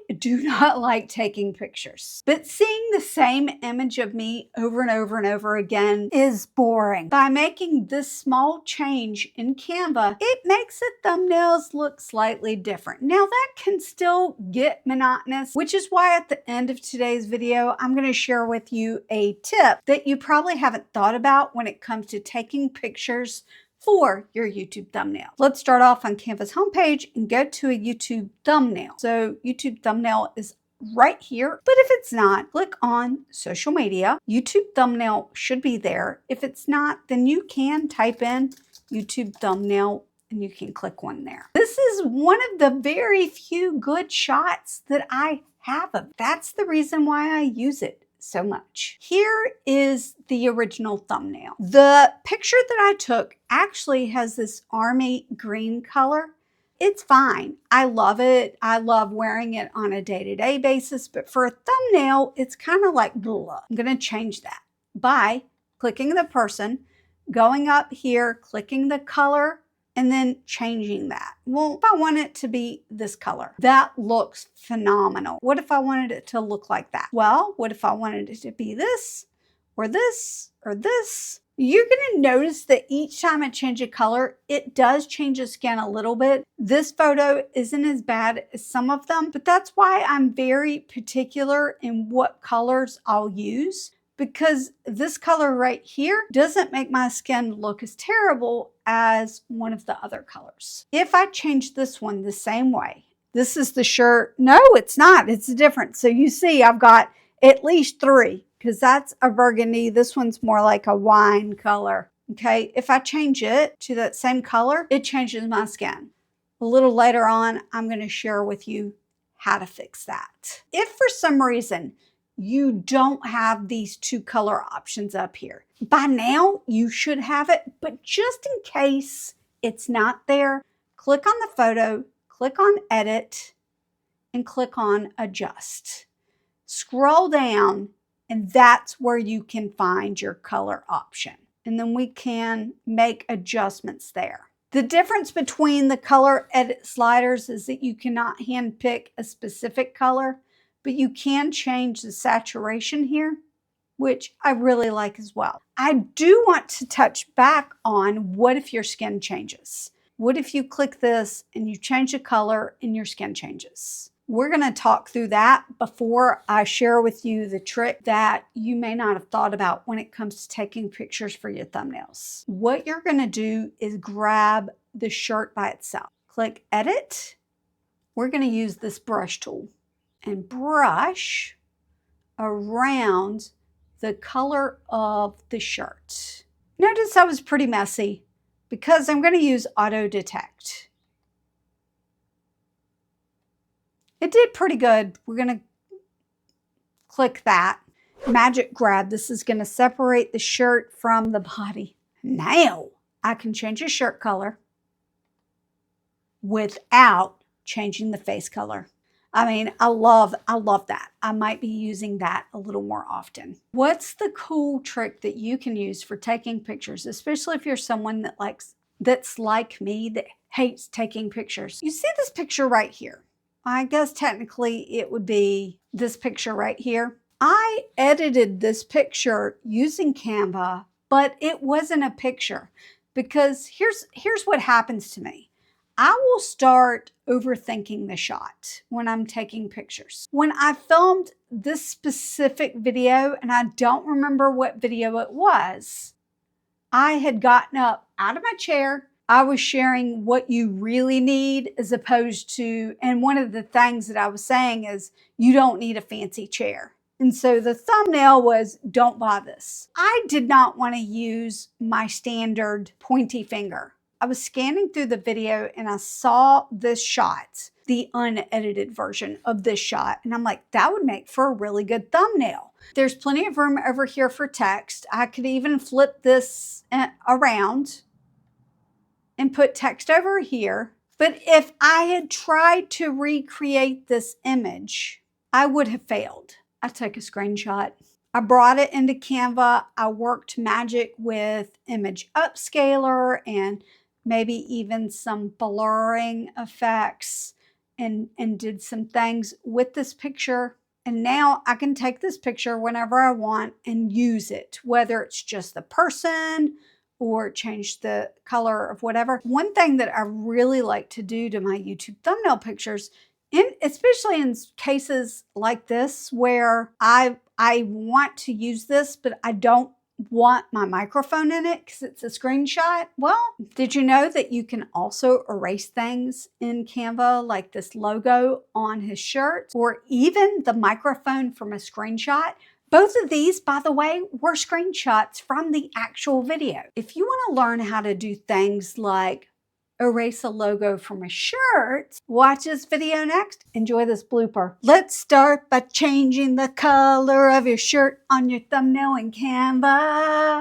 I do not like taking pictures, but seeing the same image of me over and over and over again is boring. By making this small change in Canva, it makes the thumbnails look slightly different. Now that can still get monotonous, which is why at the end of today's video, I'm going to share with you a tip that you probably haven't thought about when it comes to taking pictures for your YouTube thumbnail. Let's start off on Canva's homepage and go to a YouTube thumbnail. So YouTube thumbnail is right here, but if it's not, click on social media. YouTube thumbnail should be there. If it's not, then you can type in YouTube thumbnail and you can click one there. This is one of the very few good shots that I have of. That's the reason why I use it so much. Here is the original thumbnail. The picture that I took actually has this army green color. It's fine. I love it. I love wearing it on a day-to-day basis, but for a thumbnail, it's kind of like blah. I'm going to change that by clicking the person, going up here, clicking the color, and then changing that. Well, if I want it to be this color, that looks phenomenal. What if I wanted it to look like that? Well, what if I wanted it to be this, or this, or this? You're gonna notice that each time I change a color, it does change the skin a little bit. This photo isn't as bad as some of them, but that's why I'm very particular in what colors I'll use, because this color right here doesn't make my skin look as terrible as one of the other colors. If I change this one the same way, this is the shirt. No, it's not. It's different. So you see I've got at least three because that's a burgundy. This one's more like a wine color. Okay, if I change it to that same color, it changes my skin. A little later on, I'm going to share with you how to fix that. If for some reason you don't have these two color options up here, by now you should have it, but just in case it's not there, click on the photo, click on edit, and click on adjust. Scroll down, and that's where you can find your color option. And then we can make adjustments there. The difference between the color edit sliders is that you cannot handpick a specific color, but you can change the saturation here, which I really like as well. I do want to touch back on what if your skin changes? What if you click this and you change the color and your skin changes? We're going to talk through that before I share with you the trick that you may not have thought about when it comes to taking pictures for your thumbnails. What you're going to do is grab the shirt by itself. Click edit. We're going to use this brush tool and brush around the color of the shirt. Notice I was pretty messy because I'm going to use auto detect. It did pretty good. We're going to click that. Magic grab. This is going to separate the shirt from the body. Now I can change the shirt color without changing the face color. I mean, I love that. I might be using that a little more often. What's the cool trick that you can use for taking pictures, especially if you're someone that's like me, that hates taking pictures? You see this picture right here. I guess technically it would be this picture right here. I edited this picture using Canva, but it wasn't a picture because here's what happens to me. I will start overthinking the shot when I'm taking pictures. When I filmed this specific video, and I don't remember what video it was, I had gotten up out of my chair. I was sharing what you really need as opposed to, and one of the things that I was saying is you don't need a fancy chair. And so the thumbnail was, don't buy this. I did not want to use my standard pointy finger. I was scanning through the video and I saw this shot, the unedited version of this shot. And I'm like, that would make for a really good thumbnail. There's plenty of room over here for text. I could even flip this around and put text over here. But if I had tried to recreate this image, I would have failed. I took a screenshot. I brought it into Canva. I worked magic with image upscaler and maybe even some blurring effects. and did some things with this picture. And now I can take this picture whenever I want and use it, whether it's just the person or change the color of whatever. One thing that I really like to do to my YouTube thumbnail pictures, especially in cases like this where I want to use this, but I don't want my microphone in it because it's a screenshot. Well, did you know that you can also erase things in Canva, like this logo on his shirt or even the microphone from a screenshot? Both of these, by the way, were screenshots from the actual video. If you want to learn how to do things like erase a logo from a shirt, watch this video next. Enjoy this blooper. Let's start by changing the color of your shirt on your thumbnail in Canva.